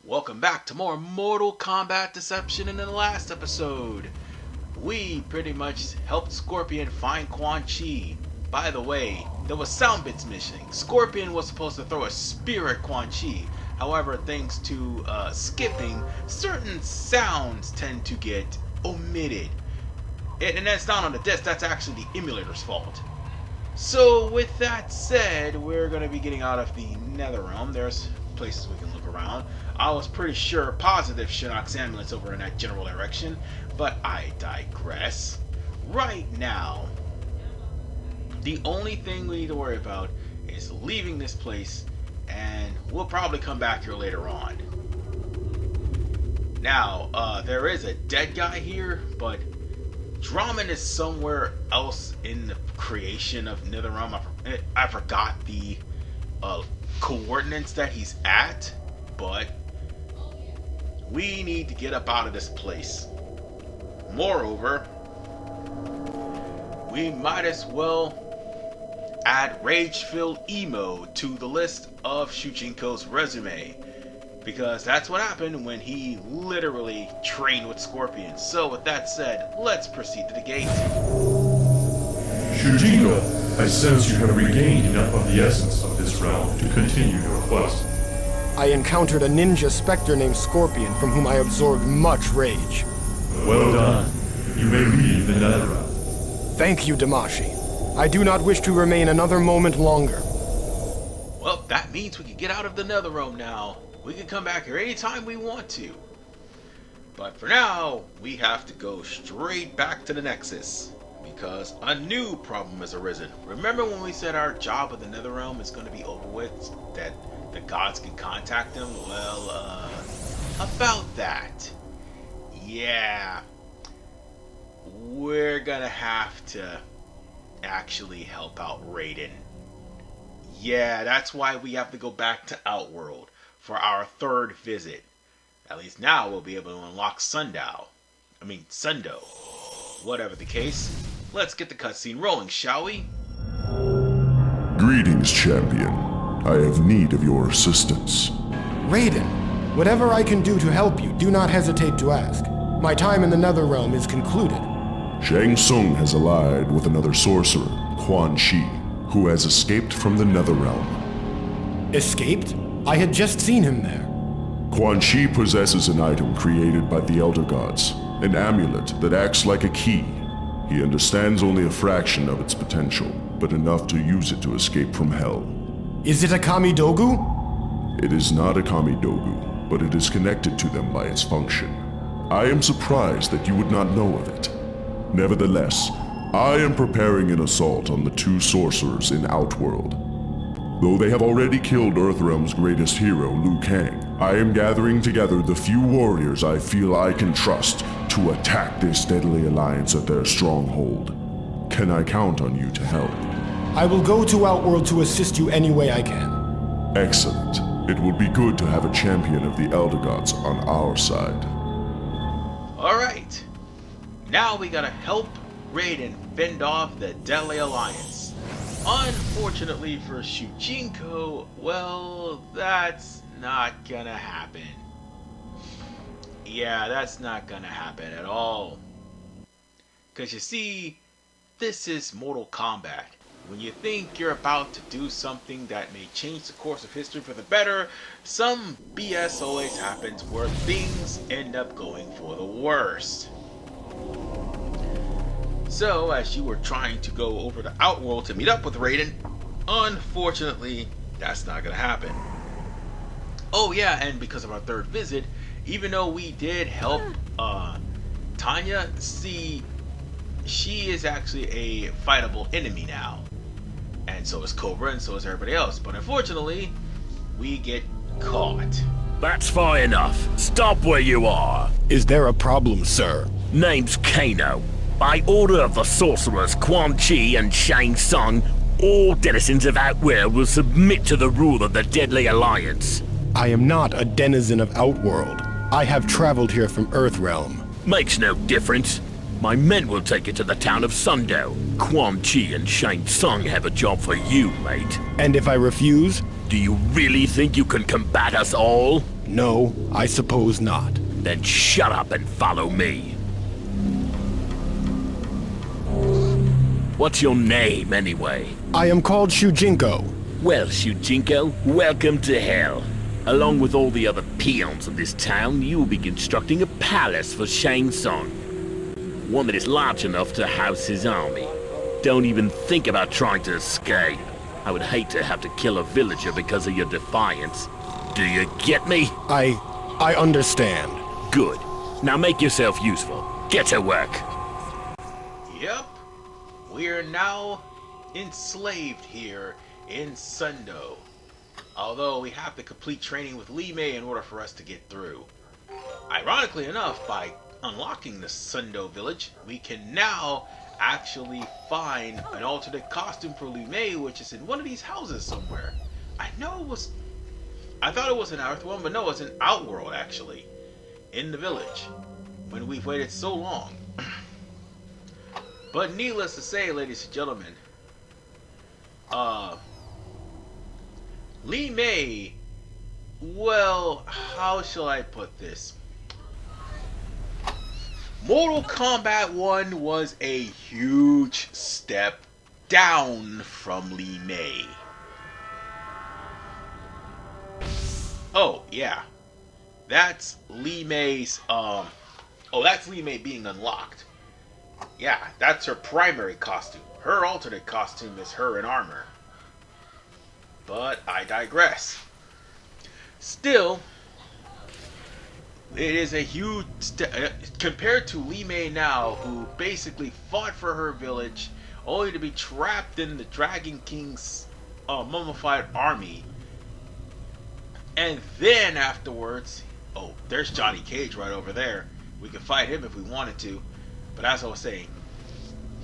Welcome back to more Mortal Kombat Deception. In the last episode, we pretty much helped Scorpion find Quan Chi. By the way, there was sound bits missing. Scorpion was supposed to throw a spear at Quan Chi. However, thanks to skipping, certain sounds tend to get omitted. And that's not on the disc, that's actually the emulator's fault. So with that said, we're going to be getting out of the Netherrealm. There's places we can look around. I was pretty sure positive Shinnok's amulet's over in that general direction, but I digress. Right now, the only thing we need to worry about is leaving this place, and we'll probably come back here later on. Now, there is a dead guy here, but Draman is somewhere else in the creation of Netherrealm. I forgot the coordinates that he's at, but we need to get up out of this place. Moreover, we might as well add Rage-Filled Emo to the list of Shujinko's resume, because that's what happened when he literally trained with Scorpion. So with that said, let's proceed to the gate. Shujinko, I sense you have regained enough of the essence of this realm to continue your quest. I encountered a ninja specter named Scorpion from whom I absorbed much rage. Well done. You may leave the Netherrealm. Thank you, Damashi. I do not wish to remain another moment longer. Well, that means we can get out of the Netherrealm now. We can come back here anytime we want to. But for now, we have to go straight back to the Nexus, because a new problem has arisen. Remember when we said our job of the Netherrealm is going to be over with, that the gods can contact them? Well, about that. Yeah. We're gonna have to actually help out Raiden. Yeah, that's why we have to go back to Outworld for our third visit. At least now we'll be able to unlock Sundo. Whatever the case, let's get the cutscene rolling, shall we? Greetings, champion. I have need of your assistance. Raiden, whatever I can do to help you, do not hesitate to ask. My time in the Netherrealm is concluded. Shang Tsung has allied with another sorcerer, Quan Chi, who has escaped from the Netherrealm. Escaped? I had just seen him there. Quan Chi possesses an item created by the Elder Gods, an amulet that acts like a key. He understands only a fraction of its potential, but enough to use it to escape from hell. Is it a Kamidogu? It is not a Kamidogu, but it is connected to them by its function. I am surprised that you would not know of it. Nevertheless, I am preparing an assault on the two sorcerers in Outworld. Though they have already killed Earthrealm's greatest hero, Liu Kang, I am gathering together the few warriors I feel I can trust to attack this deadly alliance at their stronghold. Can I count on you to help? I will go to Outworld to assist you any way I can. Excellent. It would be good to have a champion of the Elder Gods on our side. Alright. Now we gotta help Raiden fend off the Deadly Alliance. Unfortunately for Shujinko, well, that's not gonna happen. Yeah, that's not gonna happen at all. Cause you see, this is Mortal Kombat. When you think you're about to do something that may change the course of history for the better, some BS always happens where things end up going for the worst. So, as you were trying to go over to Outworld to meet up with Raiden, unfortunately, that's not going to happen. Oh yeah, and because of our third visit, even though we did help Tanya, see, she is actually a fightable enemy now. And so is Cobra, and so is everybody else. But unfortunately, we get caught. That's far enough. Stop where you are. Is there a problem, sir? Name's Kano. By order of the sorcerers Quan Chi and Shang Tsung, all denizens of Outworld will submit to the rule of the Deadly Alliance. I am not a denizen of Outworld. I have traveled here from Earthrealm. Makes no difference. My men will take you to the town of Sundo. Quan Chi and Shang Tsung have a job for you, mate. And if I refuse? Do you really think you can combat us all? No, I suppose not. Then shut up and follow me. What's your name, anyway? I am called Shujinko. Well, Shujinko, welcome to hell. Along with all the other peons of this town, you will be constructing a palace for Shang Tsung. One that is large enough to house his army. Don't even think about trying to escape. I would hate to have to kill a villager because of your defiance. Do you get me? I understand. Good. Now make yourself useful. Get to work. Yep. We are now enslaved here in Sundo. Although we have to complete training with Li Mei in order for us to get through. Ironically enough, by unlocking the Sundo village, we can now actually find an alternate costume for Li Mei, which is in one of these houses somewhere. I thought it was in Outworld, but no, it's in Outworld actually. In the village. When we've waited so long. But needless to say, ladies and gentlemen, Li Mei, well, how shall I put this? Mortal Kombat 1 was a huge step down from Li Mei. Oh, yeah. That's Li Mei's, that's Li Mei being unlocked. Yeah, that's her primary costume. Her alternate costume is her in armor. But I digress. Still, it is a huge step compared to Li Mei now, who basically fought for her village only to be trapped in the Dragon King's mummified army. And then afterwards, oh, there's Johnny Cage right over there. We could fight him if we wanted to. But as I was saying,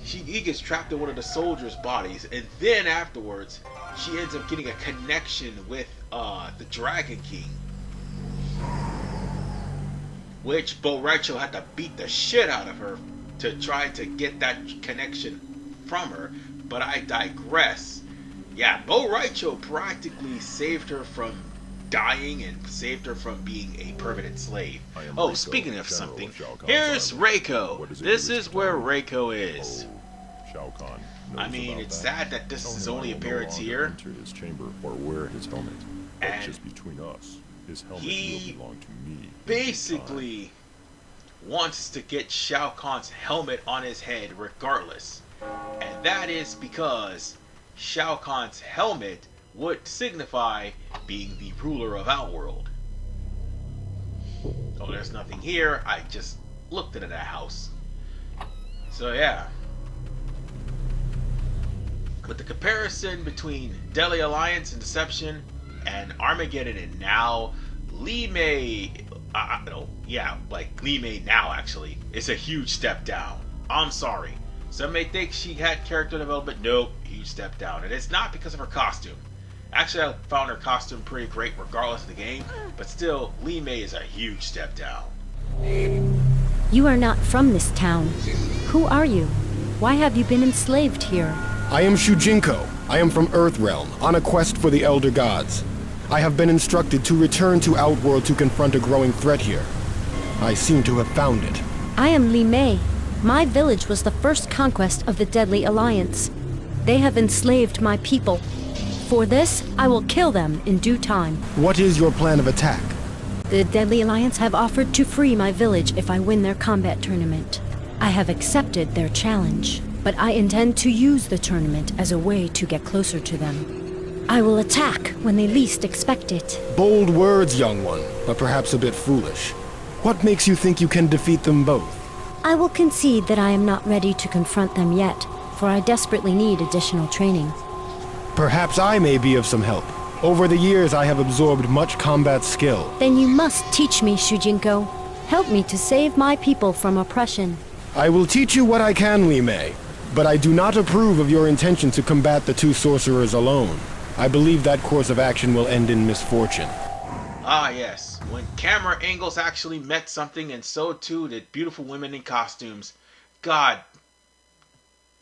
he gets trapped in one of the soldiers' bodies, and then afterwards, she ends up getting a connection with the Dragon King, which Bo Raicho had to beat the shit out of her to try to get that connection from her. But I digress. Yeah, Bo Raicho practically saved her from dying and saved her from being a permanent slave. Oh, speaking of something, here's Reiko. This is where Reiko is. I mean, it's sad that this is his only appearance here. His chamber or wear his helmet. And just between us, his helmet he will belong to me. basically wants to get Shao Kahn's helmet on his head regardless. And that is because Shao Kahn's helmet would signify being the ruler of Outworld. Oh, there's nothing here. I just looked into that house. So yeah. But the comparison between Deadly Alliance and Deception and Armageddon and now, Li Mei, Li Mei now actually, is a huge step down. I'm sorry. Some may think she had character development. Nope, huge step down. And it's not because of her costume. Actually, I found her costume pretty great regardless of the game, but still, Li Mei is a huge step down. You are not from this town. Who are you? Why have you been enslaved here? I am Shujinko. I am from Earthrealm, on a quest for the Elder Gods. I have been instructed to return to Outworld to confront a growing threat here. I seem to have found it. I am Li Mei. My village was the first conquest of the Deadly Alliance. They have enslaved my people. For this, I will kill them in due time. What is your plan of attack? The Deadly Alliance have offered to free my village if I win their combat tournament. I have accepted their challenge, but I intend to use the tournament as a way to get closer to them. I will attack when they least expect it. Bold words, young one, but perhaps a bit foolish. What makes you think you can defeat them both? I will concede that I am not ready to confront them yet, for I desperately need additional training. Perhaps I may be of some help. Over the years, I have absorbed much combat skill. Then you must teach me, Shujinko. Help me to save my people from oppression. I will teach you what I can, Li Mei, but I do not approve of your intention to combat the two sorcerers alone. I believe that course of action will end in misfortune. Ah yes, when camera angles actually meant something, and so too did beautiful women in costumes. God,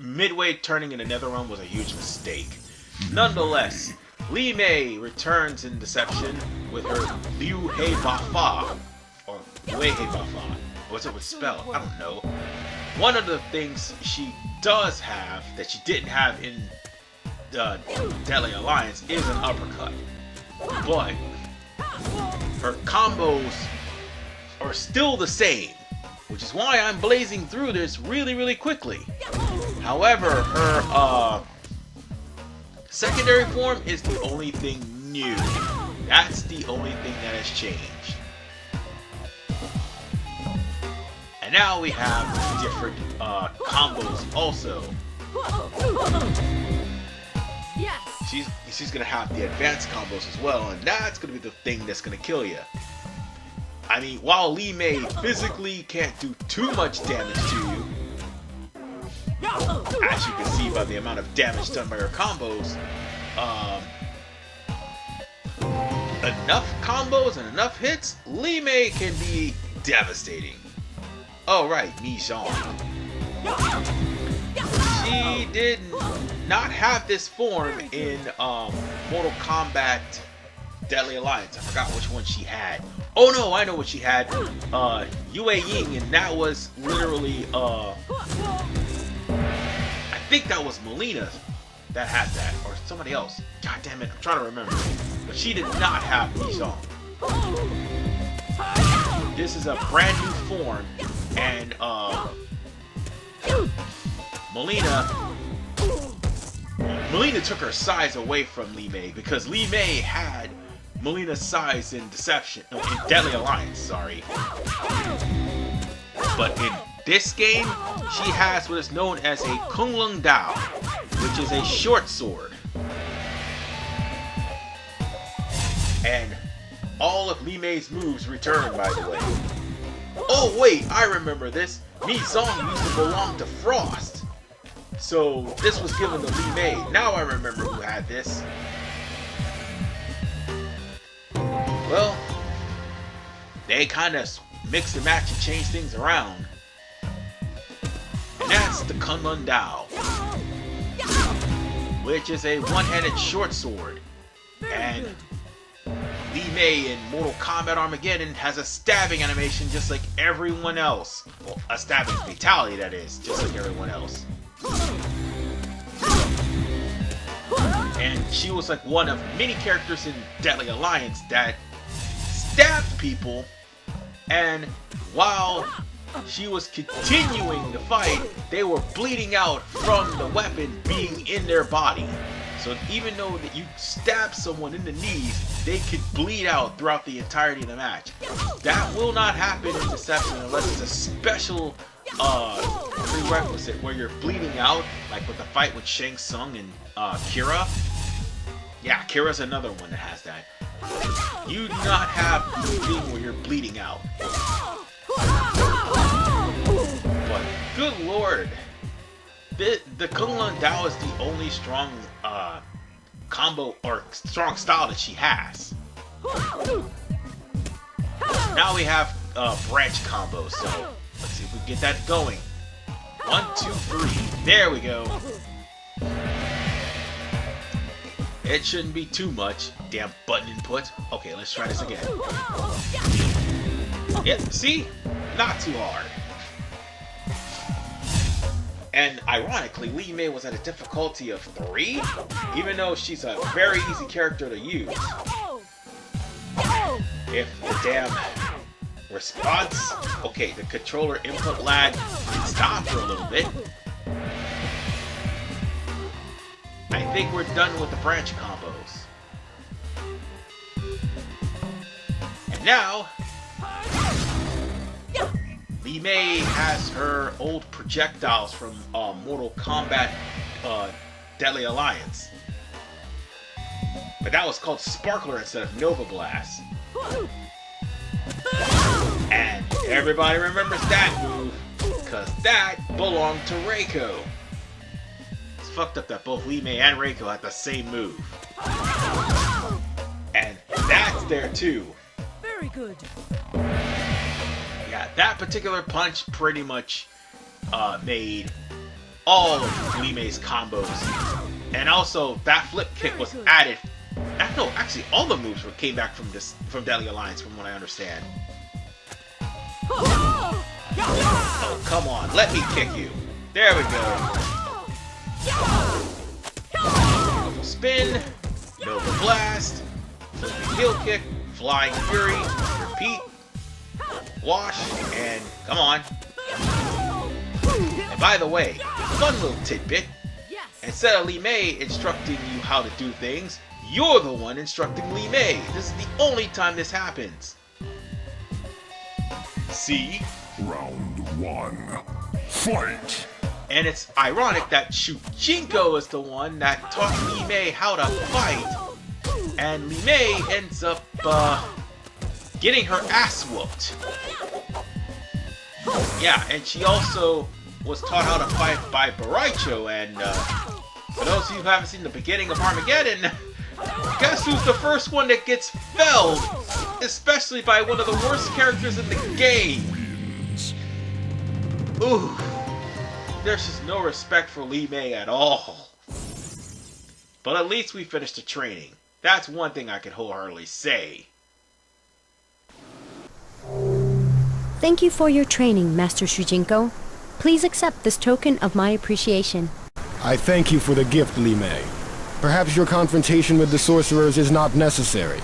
midway turning in the Netherrealm was a huge mistake. Nonetheless, Li Mei returns in Deception with her Liu Hei Ba Fa, or Wei Hei Ba Fa. What's it with spell? I don't know. One of the things she does have that she didn't have in the Deadly Alliance is an uppercut. But her combos are still the same, which is why I'm blazing through this really quickly. However, her secondary form is the only thing new. That's the only thing that has changed. And now we have different combos also. She's gonna have the advanced combos as well, and that's gonna be the thing that's gonna kill you. I mean, while Li Mei physically can't do too much damage to you, as you can see by the amount of damage done by her combos, enough combos and enough hits, Li Mei can be devastating. Oh right, Mi Zhang. She did not have this form in Mortal Kombat Deadly Alliance. I forgot which one she had. Oh no, I know what she had. Yue Ying, and that was literally I think that was Melina that had that, or somebody else. God damn it, I'm trying to remember. But she did not have Mi Zhang. This is a brand new form, and Melina took her size away from Li Mei, because Li Mei had Melina's size in Deception, no, in Deadly Alliance, sorry. But in this game, she has what is known as a Kunlun Dao, which is a short sword. And all of Li Mei's moves return, by the way. Oh wait, I remember this. Mi Zhang used to belong to Frost. So this was given to Li Mei. Now I remember who had this. Well, they kind of mix and match and change things around. And that's the Kunlun Dao, which is a one-handed short sword. And Li Mei in Mortal Kombat Armageddon has a stabbing animation just like everyone else. Well, a stabbing fatality, that is, just like everyone else. And she was like one of many characters in Deadly Alliance that stabbed people, and while she was continuing the fight, they were bleeding out from the weapon being in their body. So even though that you stab someone in the knees, they could bleed out throughout the entirety of the match. That will not happen in Deception unless it's a special prerequisite where you're bleeding out, like with the fight with Shang Tsung and Kira. Yeah, Kira's another one that has that. You do not have the thing where you're bleeding out. But good lord, the Kunlun Dao is the only strong combo or strong style that she has. Now we have branch combos, so let's see if we can get that going. 1, 2, 3. There we go. It shouldn't be too much. Damn button input. Okay, let's try this again. Yep, see? Not too hard. And ironically, Li Mei was at a difficulty of 3, even though she's a very easy character to use. If the damn response... Okay, the controller input lag stopped for a little bit. I think we're done with the branch combos. And now, Li Mei has her old projectiles from Mortal Kombat Deadly Alliance. But that was called Sparkler instead of Nova Blast. And everybody remembers that move, because that belonged to Reiko. It's fucked up that both Li Mei and Reiko had the same move. And that's there too. Very good. Yeah, that particular punch pretty much made all of Li Mei's combos. And also, that flip kick was added No, actually, all the moves came back from Deadly Alliance, from what I understand. Oh, come on, let me kick you. There we go. Double spin, Nova Blast, flipping heel kick, Flying Fury, repeat, wash, and come on. And by the way, fun little tidbit. Instead of Li Mei instructing you how to do things, you're the one instructing Li Mei. This is the only time this happens. See? Round 1. Fight! And it's ironic that Shujinko is the one that taught Li Mei how to fight, and Li Mei ends up getting her ass whooped. Yeah, and she also was taught how to fight by Baraicho, and for those of you who haven't seen the beginning of Armageddon, guess who's the first one that gets felled? Especially by one of the worst characters in the game. Ooh, there's just no respect for Li Mei at all. But at least we finished the training. That's one thing I can wholeheartedly say. Thank you for your training, Master Shujinko. Please accept this token of my appreciation. I thank you for the gift, Li Mei. Perhaps your confrontation with the sorcerers is not necessary.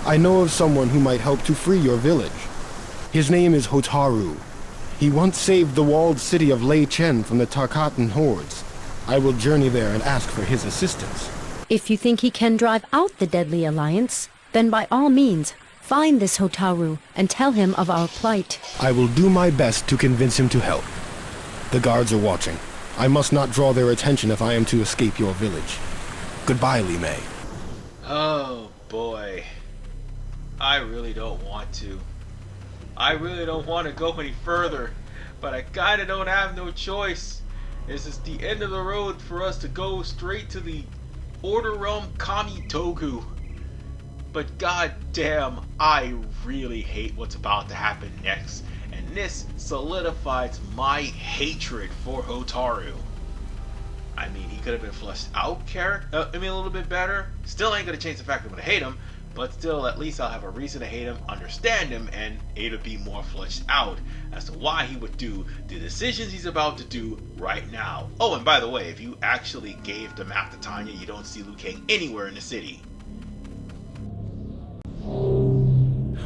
I know of someone who might help to free your village. His name is Hotaru. He once saved the walled city of Lei Chen from the Tarkatan hordes. I will journey there and ask for his assistance. If you think he can drive out the Deadly Alliance, then by all means, find this Hotaru and tell him of our plight. I will do my best to convince him to help. The guards are watching. I must not draw their attention if I am to escape your village. Goodbye, Li Mei. Oh boy. I really don't want to. I really don't want to go any further, but I kinda don't have no choice. This is the end of the road for us to go straight to the Order Realm Kami Togu. But goddamn, I really hate what's about to happen next, and this solidifies my hatred for Hotaru. I mean, he could have been fleshed out a little bit better. Still ain't gonna change the fact that I'm gonna hate him, but still, at least I'll have a reason to hate him, understand him, and it'll be more fleshed out as to why he would do the decisions he's about to do right now. Oh, and by the way, if you actually gave the map to Tanya, you don't see Liu Kang anywhere in the city.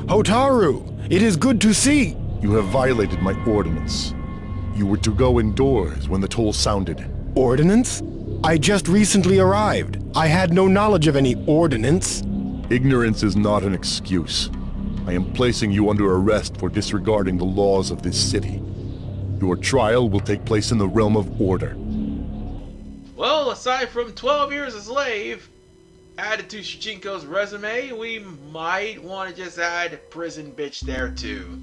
Hotaru! It is good to see! You have violated my ordinance. You were to go indoors when the toll sounded. Ordinance? I just recently arrived. I had no knowledge of any ordinance. Ignorance is not an excuse. I am placing you under arrest for disregarding the laws of this city. Your trial will take place in the realm of order. Well, aside from 12 years a slave added to Shujinko's resume, we might want to just add prison bitch there too.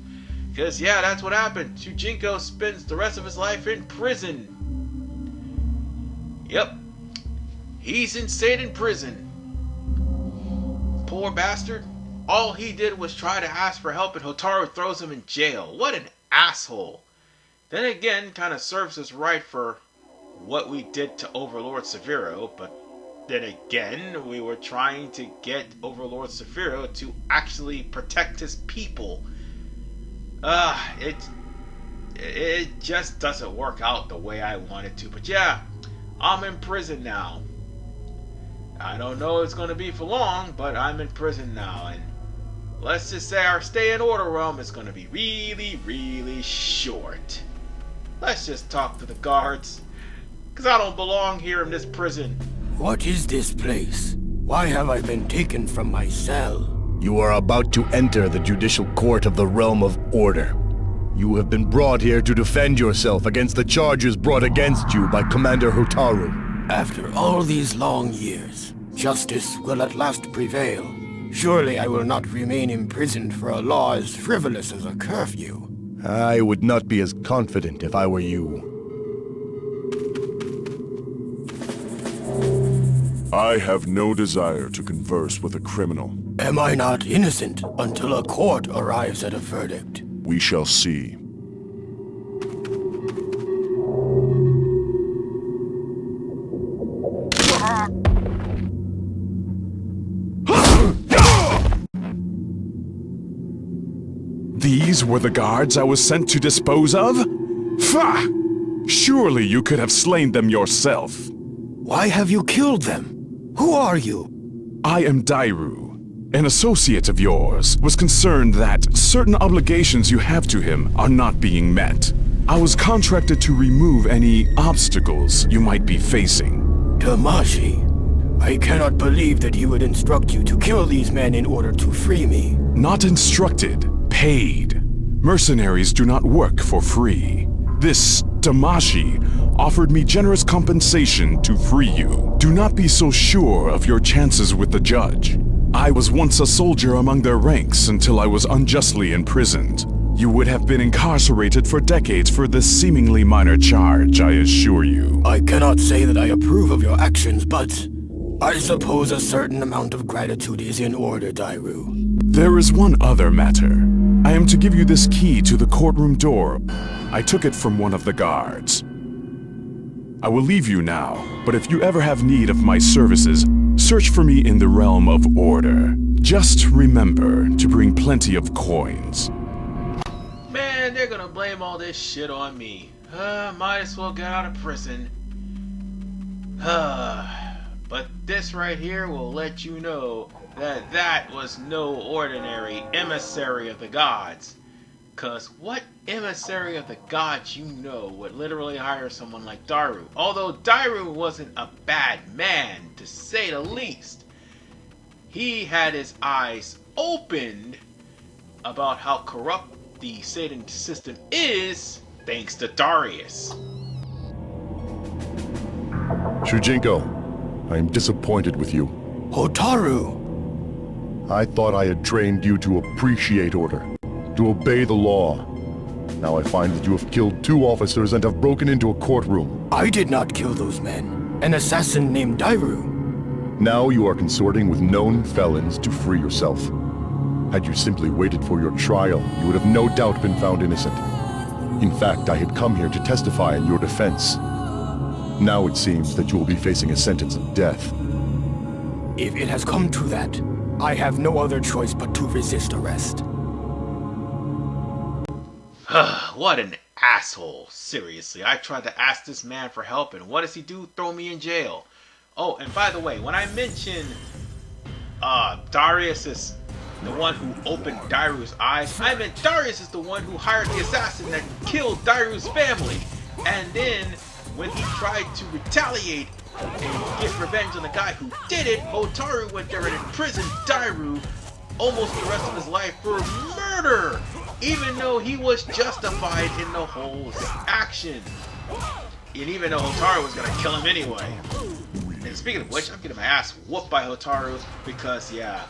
Because yeah, that's what happened. Shujinko spends the rest of his life in prison. Yep. He's insane in prison. Poor bastard. All he did was try to ask for help and Hotaru throws him in jail. What an asshole. Then again, kind of serves us right for what we did to Overlord Severo, but then again, we were trying to get Overlord Severo to actually protect his people. It just doesn't work out the way I want it to. But yeah, I'm in prison now. I don't know it's going to be for long, but I'm in prison now. And let's just say our stay in Order Realm is going to be really, really short. Let's just talk to the guards, because I don't belong here in this prison. What is this place? Why have I been taken from my cell? You are about to enter the judicial court of the realm of order. You have been brought here to defend yourself against the charges brought against you by Commander Hotaru. After all these long years, justice will at last prevail. Surely I will not remain imprisoned for a law as frivolous as a curfew. I would not be as confident if I were you. I have no desire to converse with a criminal. Am I not innocent until a court arrives at a verdict? We shall see. These were the guards I was sent to dispose of? Pah! Surely you could have slain them yourself. Why have you killed them? Who are you? I am Dairu. An associate of yours was concerned that certain obligations you have to him are not being met. I was contracted to remove any obstacles you might be facing. Tamashi, I cannot believe that he would instruct you to kill these men in order to free me. Not instructed, paid. Mercenaries do not work for free. This Tamashi offered me generous compensation to free you. Do not be so sure of your chances with the judge. I was once a soldier among their ranks until I was unjustly imprisoned. You would have been incarcerated for decades for this seemingly minor charge, I assure you. I cannot say that I approve of your actions, but I suppose a certain amount of gratitude is in order, Dairu. There is one other matter. I am to give you this key to the courtroom door. I took it from one of the guards. I will leave you now, but if you ever have need of my services, search for me in the realm of order. Just remember to bring plenty of coins. Man, they're gonna blame all this shit on me. Might as well get out of prison. But this right here will let you know that that was no ordinary emissary of the gods. Cause what emissary of the gods you know would literally hire someone like Dairu? Although Dairu wasn't a bad man, to say the least. He had his eyes opened about how corrupt the Satan system is, thanks to Darius. Shujinko, I am disappointed with you. Hotaru! I thought I had trained you to appreciate order, to obey the law. Now I find that you have killed 2 officers and have broken into a courtroom. I did not kill those men. An assassin named Dairu. Now you are consorting with known felons to free yourself. Had you simply waited for your trial, you would have no doubt been found innocent. In fact, I had come here to testify in your defense. Now it seems that you will be facing a sentence of death. If it has come to that, I have no other choice but to resist arrest. What an asshole. Seriously, I tried to ask this man for help, and what does he do? Throw me in jail. Oh, and by the way, when I mentioned Darius is the one who opened Dairu's eyes, I meant Darius is the one who hired the assassin that killed Dairu's family. And then, when he tried to retaliate and get revenge on the guy who did it, Hotaru went there and imprisoned Dairu almost the rest of his life for murder, even though he was justified in the whole action. And even though Hotaru was gonna kill him anyway. And speaking of which, I'm getting my ass whooped by Hotaru because, yeah,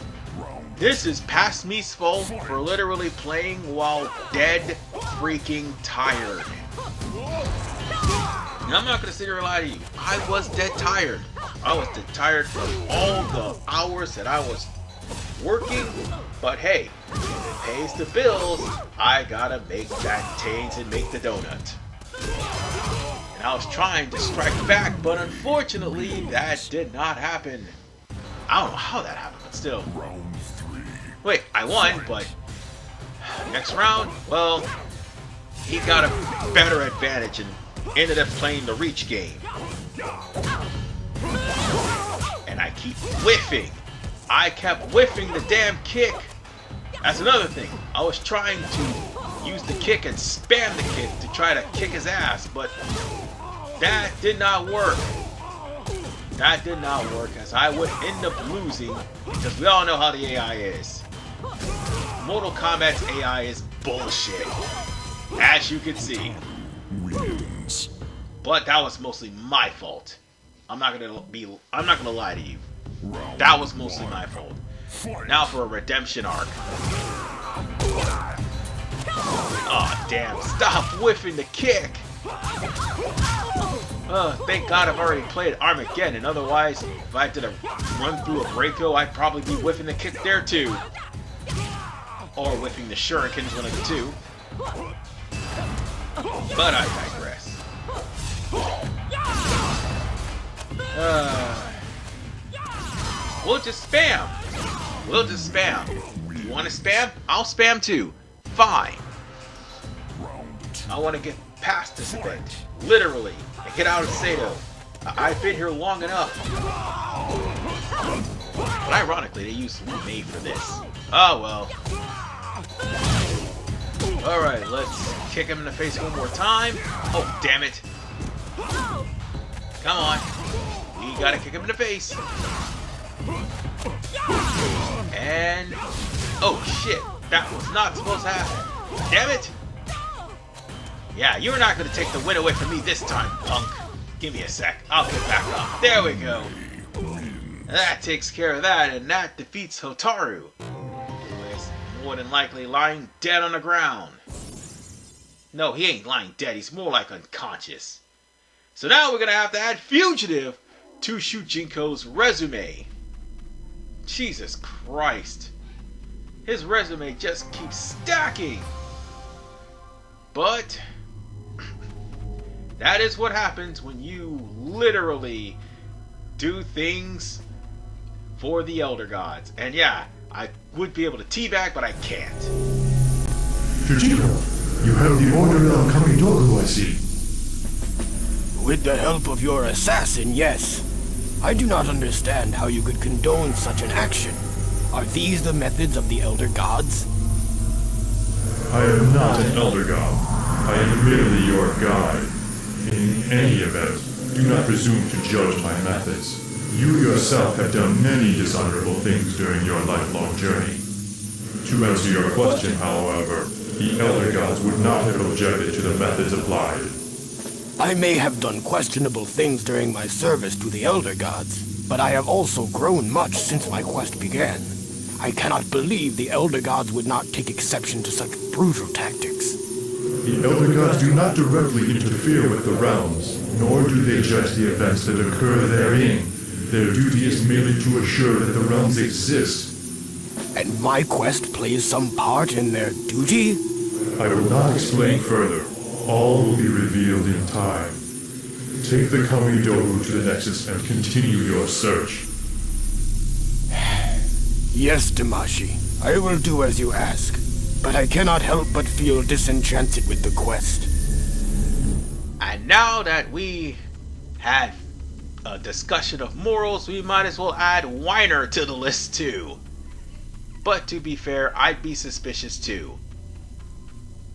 this is past me's fault for literally playing while dead freaking tired. And I'm not gonna sit here and lie to you. I was dead tired. I was dead tired from all the hours that I was working. But hey, if it pays the bills, I gotta make that change and make the donut. And I was trying to strike back, but unfortunately, that did not happen. I don't know how that happened, but still. Wait, I won, but next round, well, he got a better advantage and ended up playing the reach game. And I keep whiffing. I kept whiffing the damn kick. That's another thing. I was trying to use the kick and spam the kick to try to kick his ass, but that did not work. That did not work, as I would end up losing, because we all know how the AI is. Mortal Kombat's AI is bullshit, as you can see. But that was mostly my fault. I'm not gonna lie to you. That was mostly my fault. Now for a redemption arc. Oh damn! Stop whiffing the kick. Thank God I've already played Armageddon. Otherwise, if I did a run through a Breako, I'd probably be whiffing the kick there too. Or whiffing the shurikens, one of the two. But I digress. We'll just spam. You want to spam? I'll spam too. fine. I want to get past this bit, literally, and get out of Sato. I've been here long enough. But ironically, they used May for this. Oh well. Alright, let's kick him in the face one more time. Oh, damn it. Come on. We gotta kick him in the face. And... oh shit, that was not supposed to happen. Damn it! Yeah, you're not gonna take the win away from me this time, punk. Give me a sec, I'll get back up. There we go. That takes care of that, and that defeats Hotaru, who is more than likely lying dead on the ground. No, he ain't lying dead, he's more like unconscious. So now we're gonna have to add Fugative to Shujinko's resume. Jesus Christ. His resume just keeps stacking. But that is what happens when you literally do things for the Elder Gods. And yeah, I would be able to teabag, but I can't. Shujinko, you have the Order El Kamidogu, I see. With the help of your assassin, yes. I do not understand how you could condone such an action. Are these the methods of the Elder Gods? I am not an Elder God. I am merely your guide. In any event, do not presume to judge my methods. You yourself have done many dishonorable things during your lifelong journey. To answer your question, however, the Elder Gods would not have objected to the methods applied. I may have done questionable things during my service to the Elder Gods, but I have also grown much since my quest began. I cannot believe the Elder Gods would not take exception to such brutal tactics. The Elder Gods do not directly interfere with the realms, nor do they judge the events that occur therein. Their duty is merely to assure that the realms exist. And my quest plays some part in their duty? I will not explain further. All will be revealed in time. Take the Kamidogu to the Nexus and continue your search. Yes, Damashi. I will do as you ask. But I cannot help but feel disenchanted with the quest. And now that we had a discussion of morals, we might as well add whiner to the list too. But to be fair, I'd be suspicious too.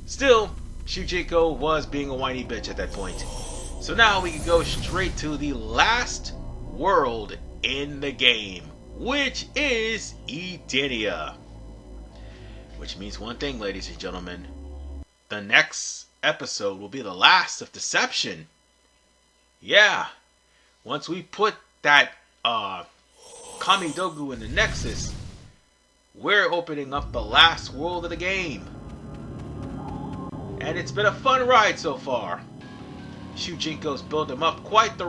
Still, Shujinko was being a whiny bitch at that point. So now we can go straight to the last world in the game, which is Edenia. Which means one thing, ladies and gentlemen. The next episode will be the last of Deception. Yeah. Once we put that Kamidogu in the Nexus, we're opening up the last world of the game. And it's been a fun ride so far. Shujinko's built him up quite the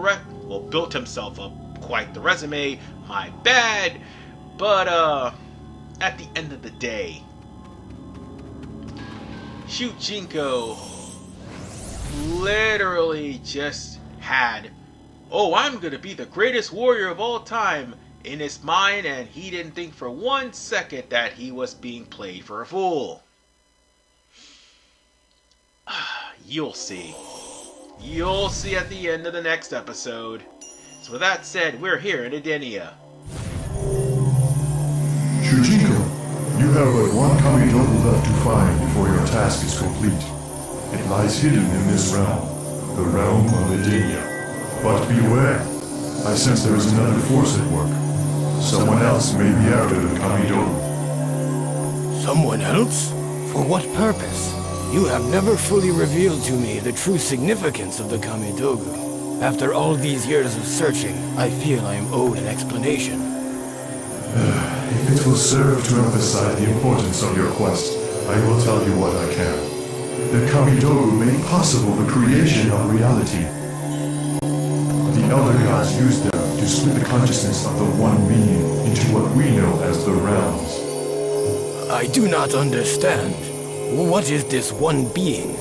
built himself up quite the resume. My bad. But at the end of the day, Shujinko literally just had, oh, I'm gonna be the greatest warrior of all time in his mind, and he didn't think for 1 second that he was being played for a fool. You'll see. You'll see at the end of the next episode. So with that said, we're here in Edenia. Shujinko, you have but one Kamidogu left to find before your task is complete. It lies hidden in this realm, the realm of Edenia. But beware, I sense there is another force at work. Someone else may be after the Kamidogu. Someone else? For what purpose? You have never fully revealed to me the true significance of the Kamidogu. After all these years of searching, I feel I am owed an explanation. If it will serve to emphasize the importance of your quest, I will tell you what I can. The Kamidogu made possible the creation of reality. The Elder Gods used them to split the consciousness of the one being into what we know as the realms. I do not understand. What is this one being?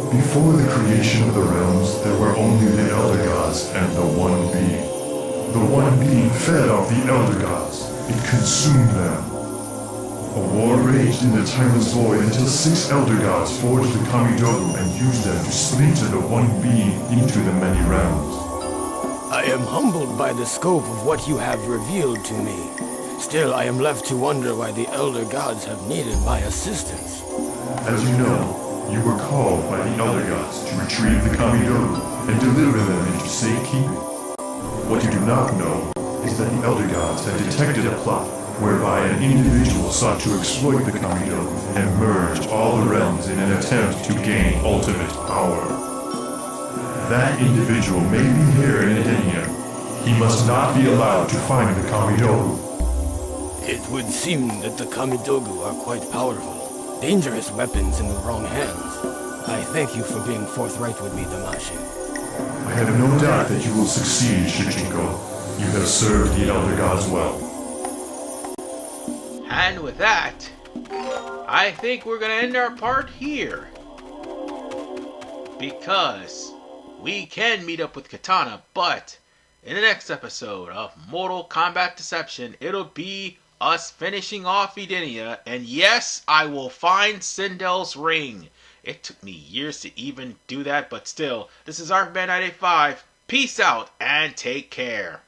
Before the creation of the realms, there were only the Elder Gods and the one being. The one being fed off the Elder Gods. It consumed them. A war raged in the timeless void until 6 Elder Gods forged the Kamidogu and used them to splinter the one being into the many realms. I am humbled by the scope of what you have revealed to me. Still, I am left to wonder why the Elder Gods have needed my assistance. As you know, you were called by the Elder Gods to retrieve the Kamidogu and deliver them into safekeeping. What you do not know is that the Elder Gods had detected a plot whereby an individual sought to exploit the Kamidogu and merge all the realms in an attempt to gain ultimate power. That individual may be here in Edenia. He must not be allowed to find the Kamidogu. It would seem that the Kamidogu are quite powerful. Dangerous weapons in the wrong hands. I thank you for being forthright with me, Damashi. I have no doubt that you will succeed, Shujinko. You have served the Elder Gods well. And with that, I think we're gonna end our part here. Because we can meet up with Katana, but in the next episode of Mortal Kombat Deception, it'll be us finishing off Edenia, and yes, I will find Sindel's ring. It took me years to even do that, but still, this is RVMan 985. Peace out and take care.